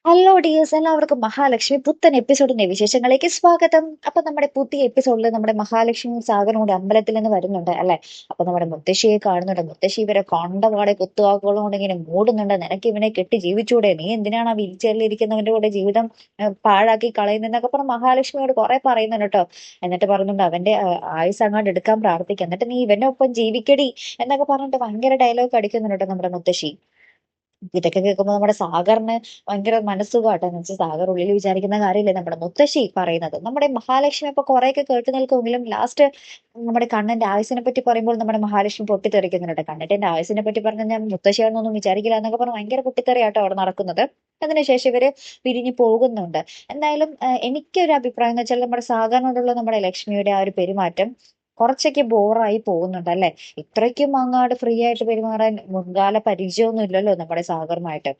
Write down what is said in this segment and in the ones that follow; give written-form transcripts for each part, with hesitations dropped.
Hello dears, എല്ലാവർക്കും മഹാലക്ഷ്മി പുത്തൻ എപ്പിസോഡിന്റെ വിശേഷങ്ങളിലേക്ക് സ്വാഗതം. അപ്പൊ നമ്മുടെ പുതിയ എപ്പിസോഡിൽ നമ്മുടെ മഹാലക്ഷ്മി സാഗരനോട് അമ്പലത്തിൽ നിന്ന് വരുന്നുണ്ട് അല്ലെ. അപ്പൊ നമ്മുടെ മുത്തശ്ശിയെ കാണുന്നുണ്ട്. മുത്തശ്ശി ഇവരെ കൊണ്ടപാടെ കുത്തുവാക്കുകളും കൊണ്ട് ഇങ്ങനെ മൂടുന്നുണ്ട്. നിനക്ക് ഇവനെ കെട്ടി ജീവിച്ചൂടെ, നീ എന്തിനാണ് ആ വീൽ ചെയറിൽ ഇരിക്കുന്നവന്റെ കൂടെ ജീവിതം പാഴാക്കി കളയുന്നതെന്നൊക്കെ പറഞ്ഞ് മഹാലക്ഷ്മിയോട് കുറെ പറയുന്നുണ്ട് കേട്ടോ. എന്നിട്ട് പറയുന്നുണ്ട് അവന്റെ ആയുസ് അങ്ങോട്ട് എടുക്കാൻ പ്രാർത്ഥിക്കുക, എന്നിട്ട് നീ ഇവന്റെ ഒപ്പം ജീവിക്കടി എന്നൊക്കെ പറഞ്ഞിട്ട് ഭയങ്കര ഡയലോഗ് അടിക്കുന്നുണ്ട് കേട്ടോ നമ്മുടെ മുത്തശ്ശി. ഇതൊക്കെ കേൾക്കുമ്പോൾ നമ്മുടെ സാഗറിന് ഭയങ്കര മനസ്സുഖാട്ടോ. എന്ന് വെച്ചാൽ സാഗർ ഉള്ളിൽ വിചാരിക്കുന്ന കാര്യമില്ലേ നമ്മുടെ മുത്തശ്ശി പറയുന്നത്. നമ്മുടെ മഹാലക്ഷ്മി ഇപ്പൊ കുറെയൊക്കെ കേട്ടു നിൽക്കുമെങ്കിലും ലാസ്റ്റ് നമ്മുടെ കണ്ണന്റെ ആയുസിനെ പറ്റി പറയുമ്പോൾ നമ്മുടെ മഹാലക്ഷ്മി പൊട്ടിത്തെറിക്കുന്നുണ്ട്. കണ്ണന്റെ ആയുസിനെ പറ്റി പറഞ്ഞാൽ ഞാൻ മുത്തശ്ശിയാണെന്നൊന്നും വിചാരിക്കില്ല എന്നൊക്കെ പറഞ്ഞ് ഭയങ്കര പൊട്ടിത്തെറിയാട്ടോ അവിടെ നടക്കുന്നത്. അതിനുശേഷം ഇവര് പിരിഞ്ഞു പോകുന്നുണ്ട്. എന്തായാലും എനിക്കൊരു അഭിപ്രായം എന്ന് വെച്ചാൽ നമ്മുടെ സാഗറിനോടുള്ള നമ്മുടെ ലക്ഷ്മിയുടെ ആ ഒരു പെരുമാറ്റം കുറച്ചൊക്കെ ബോറായി പോകുന്നുണ്ട് അല്ലെ. ഇത്രയ്ക്കും അങ്ങാട് ഫ്രീ ആയിട്ട് പെരുമാറാൻ മുൻകാല പരിചയമൊന്നും ഇല്ലല്ലോ നമ്മുടെ സാഗറുമായിട്ട്.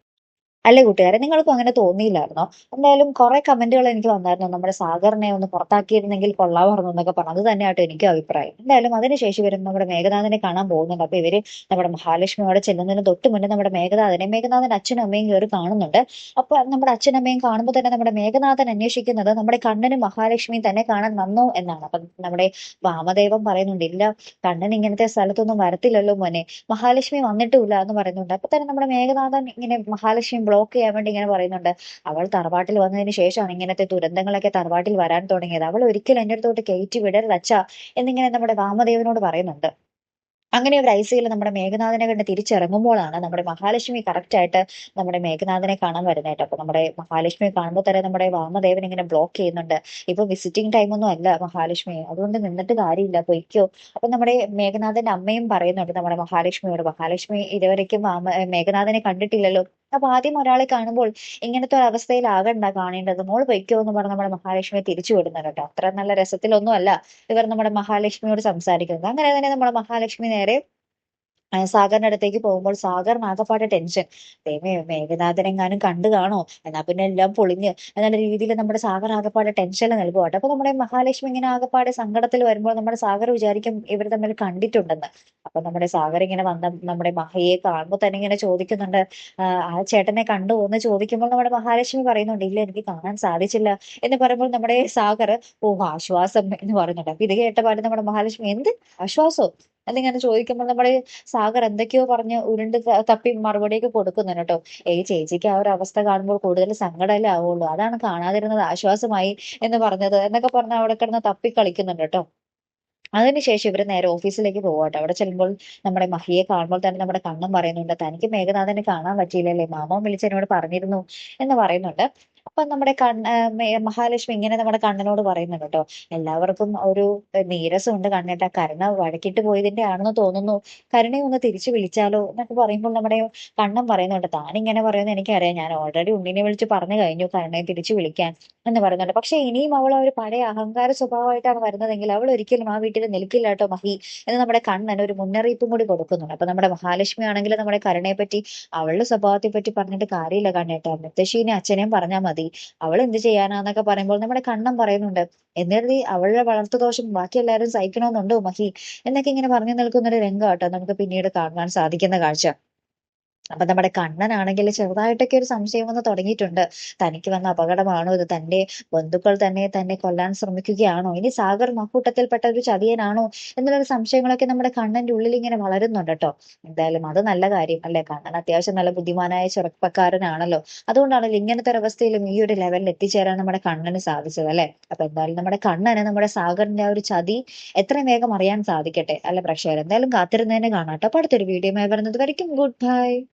അല്ലേ കൂട്ടുകാരെ, നിങ്ങൾക്കും അങ്ങനെ തോന്നിയില്ലായിരുന്നോ? എന്തായാലും കുറെ കമന്റുകൾ എനിക്ക് വന്നായിരുന്നു, നമ്മുടെ സാഗറിനെ ഒന്ന് പുറത്താക്കിയിരുന്നെങ്കിൽ കൊള്ളാമായിരുന്നു എന്നൊക്കെ പറഞ്ഞു. അത് തന്നെയാട്ടോ എനിക്കും അഭിപ്രായം. എന്തായാലും അതിനുശേഷം ഇവരും നമ്മുടെ മേഘനാഥനെ കാണാൻ പോകുന്നുണ്ട്. അപ്പൊ ഇവര് നമ്മുടെ മഹാലക്ഷ്മിയോടെ ചെല്ലുന്നതിന് തൊട്ട് മുന്നേ നമ്മുടെ മേഘനാഥന്റെ അച്ഛനും അമ്മയും കയറി കാണുന്നുണ്ട്. അപ്പൊ നമ്മുടെ അച്ഛനും അമ്മയും കാണുമ്പോൾ തന്നെ നമ്മുടെ മേഘനാഥൻ അന്വേഷിക്കുന്നത് നമ്മുടെ കണ്ണനും മഹാലക്ഷ്മിയും തന്നെ കാണാൻ വന്നോ എന്നാണ്. അപ്പൊ നമ്മുടെ വാമദേവൻ പറയുന്നുണ്ട്, ഇല്ല, കണ്ണൻ ഇങ്ങനത്തെ സ്ഥലത്തൊന്നും വരത്തില്ലല്ലോ മോനെ, മഹാലക്ഷ്മി വന്നിട്ടുമില്ല എന്ന് പറയുന്നുണ്ട്. അപ്പൊ തന്നെ നമ്മുടെ മേഘനാഥൻ ഇങ്ങനെ മഹാലക്ഷ്മി ബ്ലോക്ക് ചെയ്യാൻ വേണ്ടി ഇങ്ങനെ പറയുന്നുണ്ട്, അവൾ തറവാട്ടിൽ വന്നതിന് ശേഷമാണ് ഇങ്ങനത്തെ ദുരന്തങ്ങളൊക്കെ തറവാട്ടിൽ വരാൻ തുടങ്ങിയത്, അവൾ ഒരിക്കലും എന്റെ അടുത്തോട്ട് കയറ്റി വിടരുത് അച്ഛാ എന്നിങ്ങനെ നമ്മുടെ വാമദേവനോട് പറയുന്നുണ്ട്. അങ്ങനെ ഒരു ഐസിയിൽ നമ്മുടെ മേഘനാഥനെ കണ്ട് തിരിച്ചിറങ്ങുമ്പോഴാണ് നമ്മുടെ മഹാലക്ഷ്മി കറക്റ്റ് ആയിട്ട് നമ്മുടെ മേഘനാഥനെ കാണാൻ വരുന്നതായിട്ട്. അപ്പൊ നമ്മുടെ മഹാലക്ഷ്മിയെ കാണുമ്പോൾ തന്നെ നമ്മുടെ വാമദേവൻ ഇങ്ങനെ ബ്ലോക്ക് ചെയ്യുന്നുണ്ട്. ഇപ്പൊ വിസിറ്റിംഗ് ടൈം ഒന്നും അല്ല മഹാലക്ഷ്മി, അതുകൊണ്ട് നിന്നിട്ട് കാര്യമില്ല, പൊയ്ക്കോ. അപ്പൊ നമ്മുടെ മേഘനാഥന്റെ അമ്മയും പറയുന്നുണ്ട് നമ്മുടെ മഹാലക്ഷ്മിയോട്, മഹാലക്ഷ്മി ഇതുവരയ്ക്കും മേഘനാഥനെ കണ്ടിട്ടില്ലല്ലോ, അപ്പൊ ആദ്യം ഒരാളെ കാണുമ്പോൾ ഇങ്ങനത്തെ ഒരു അവസ്ഥയിലാകണ്ട കാണേണ്ടത്, മോൾ പൊയ്ക്കോ എന്ന് പറഞ്ഞ് നമ്മുടെ മഹാലക്ഷ്മിയെ തിരിച്ചു വിടുന്നുണ്ട് കേട്ടോ. അത്ര നല്ല രസത്തിലൊന്നും അല്ല ഇവർ നമ്മുടെ മഹാലക്ഷ്മിയോട് സംസാരിക്കുന്നത്. അങ്ങനെ തന്നെ നമ്മുടെ മഹാലക്ഷ്മി നേരെ സാഗറിന്റെ അടുത്തേക്ക് പോകുമ്പോൾ സാഗറിന് ആകെപ്പാടെ ടെൻഷൻ. ദൈവമേ, മേഘനാഥനെങ്ങാനും കണ്ടു കാണോ, എന്നാ പിന്നെ എല്ലാം പൊളിഞ്ഞ് എന്നുള്ള രീതിയിൽ നമ്മുടെ സാഗർ ആകെപ്പാടെ ടെൻഷനിൽ നൽകുവാട്ടെ. അപ്പൊ നമ്മുടെ മഹാലക്ഷ്മി ഇങ്ങനെ ആകെപ്പാടെ സങ്കടത്തിൽ വരുമ്പോൾ നമ്മുടെ സാഗർ വിചാരിക്കും ഇവർ തമ്മിൽ കണ്ടിട്ടുണ്ടെന്ന്. അപ്പൊ നമ്മുടെ സാഗർ ഇങ്ങനെ വന്ന നമ്മുടെ മഹയെ കാണുമ്പോൾ തന്നെ ഇങ്ങനെ ചോദിക്കുന്നുണ്ട്, ആ ചേട്ടനെ കണ്ടു എന്ന് ചോദിക്കുമ്പോൾ നമ്മുടെ മഹാലക്ഷ്മി പറയുന്നുണ്ട്, ഇല്ല, എനിക്ക് കാണാൻ സാധിച്ചില്ല എന്ന് പറയുമ്പോൾ നമ്മുടെ സാഗർ, ഓ ആശ്വാസം എന്ന് പറയുന്നുണ്ട്. അപ്പൊ ഇത് കേട്ടപാട് നമ്മുടെ മഹാലക്ഷ്മി, എന്ത് ആശ്വാസോ എന്നിങ്ങനെ ചോദിക്കുമ്പോൾ നമ്മുടെ സാഗർ എന്തൊക്കെയോ പറഞ്ഞ് ഉരുണ്ട് തപ്പി മറുപടിയൊക്കെ കൊടുക്കുന്നുണ്ട് കേട്ടോ. ചേച്ചിക്ക് ആ ഒരു അവസ്ഥ കാണുമ്പോൾ കൂടുതൽ സങ്കടമല്ലേ ആവുള്ളൂ, അതാണ് കാണാതിരുന്നത് ആശ്വാസമായി എന്ന് പറഞ്ഞത് എന്നൊക്കെ പറഞ്ഞ് അവിടെ കിടന്ന് തപ്പി കളിക്കുന്നുണ്ട് കേട്ടോ. അതിനുശേഷം ഇവര് നേരെ ഓഫീസിലേക്ക് പോവാട്ടോ. അവിടെ ചെല്ലുമ്പോൾ നമ്മുടെ മഹിയെ കാണുമ്പോൾ തന്നെ നമ്മുടെ കണ്ണൻ പറയുന്നുണ്ട്, തനിക്ക് മേഘനാഥനെ കാണാൻ പറ്റിയില്ലല്ലേ, മാമൻ വിളിച്ച് എന്നോട് പറഞ്ഞിരുന്നു എന്ന് പറയുന്നുണ്ട്. അപ്പൊ നമ്മുടെ മഹാലക്ഷ്മി ഇങ്ങനെ നമ്മുടെ കണ്ണനോട് പറയുന്നുണ്ട് കേട്ടോ, എല്ലാവർക്കും ഒരു നീരസം ഉണ്ട് കണ്ണേട്ട, കരുണ വഴക്കിട്ട് പോയതിന്റെ ആണെന്ന് തോന്നുന്നു, കരുണയെ ഒന്ന് തിരിച്ചു വിളിച്ചാലോ എന്നൊക്കെ പറയുമ്പോൾ നമ്മുടെ കണ്ണൻ പറയുന്നുണ്ട്, താനിങ്ങനെ പറയുന്നത് എനിക്കറിയാം, ഞാൻ ഓൾറെഡി ഉണ്ണിനെ വിളിച്ച് പറഞ്ഞു കഴിഞ്ഞു കരുണയെ തിരിച്ചു വിളിക്കാൻ എന്ന് പറയുന്നുണ്ട്. പക്ഷെ ഇനിയും അവൾ ഒരു പഴയ അഹങ്കാര സ്വഭാവമായിട്ടാണ് വരുന്നതെങ്കിൽ അവൾ ഒരിക്കലും ആ വീട്ടിൽ നിൽക്കില്ല കേട്ടോ മഹി എന്ന് നമ്മുടെ കണ്ണൻ ഒരു മുന്നറിയിപ്പും കൂടി കൊടുക്കുന്നുണ്ട്. അപ്പൊ നമ്മുടെ മഹാലക്ഷ്മി ആണെങ്കിൽ നമ്മുടെ കരുണയെ പറ്റി, അവളുടെ സ്വഭാവത്തെ പറ്റി പറഞ്ഞിട്ട് കാര്യമില്ല കണ്ണേട്ടാ, മുത്തശ്ശീനെ അച്ഛനെയും പറഞ്ഞാൽ മതി, അവൾ എന്ത് ചെയ്യാനാന്നൊക്കെ പറയുമ്പോൾ നമ്മുടെ കണ്ണൻ പറയുന്നുണ്ട്, എന്നിട്ട് അവളുടെ വളർത്തുദോഷം ബാക്കി എല്ലാവരും സഹിക്കണമെന്നുണ്ടോ മഹി എന്നൊക്കെ ഇങ്ങനെ പറഞ്ഞു നിൽക്കുന്ന ഒരു രംഗം കേട്ടോ നമുക്ക് പിന്നീട് കാണാൻ സാധിക്കുന്ന കാഴ്ച. അപ്പൊ നമ്മുടെ കണ്ണനാണെങ്കിൽ ചെറുതായിട്ടൊക്കെ ഒരു സംശയം വന്ന് തുടങ്ങിയിട്ടുണ്ട്, തനിക്ക് വന്ന അപകടമാണോ ഇത്, തന്റെ ബന്ധുക്കൾ തന്നെ കൊല്ലാൻ ശ്രമിക്കുകയാണോ, ഇനി സാഗർ മക്കൂട്ടത്തിൽപ്പെട്ട ഒരു ചതിയനാണോ എന്നുള്ളൊരു സംശയങ്ങളൊക്കെ നമ്മുടെ കണ്ണന്റെ ഉള്ളിൽ ഇങ്ങനെ വളരുന്നുണ്ട് കേട്ടോ. എന്തായാലും അത് നല്ല കാര്യം അല്ലെ, കണ്ണൻ അത്യാവശ്യം നല്ല ബുദ്ധിമാനായ ചെറുപ്പക്കാരനാണല്ലോ, അതുകൊണ്ടാണല്ലോ ഇങ്ങനത്തെ ഒരു അവസ്ഥയിലും ഈ ഒരു ലെവലിൽ എത്തിച്ചേരാൻ നമ്മുടെ കണ്ണന് സാധിച്ചത് അല്ലെ. അപ്പൊ എന്തായാലും നമ്മുടെ കണ്ണന് നമ്മുടെ സാഗറിന്റെ ആ ഒരു ചതി എത്രയും വേഗം അറിയാൻ സാധിക്കട്ടെ അല്ലെ പ്രേക്ഷകർ. എന്തായാലും കാത്തിരുന്നതിനെ കാണാട്ടോ. അപ്പൊ അടുത്തൊരു വീഡിയോ വരുന്നത് വരയ്ക്കും ഗുഡ് ബൈ.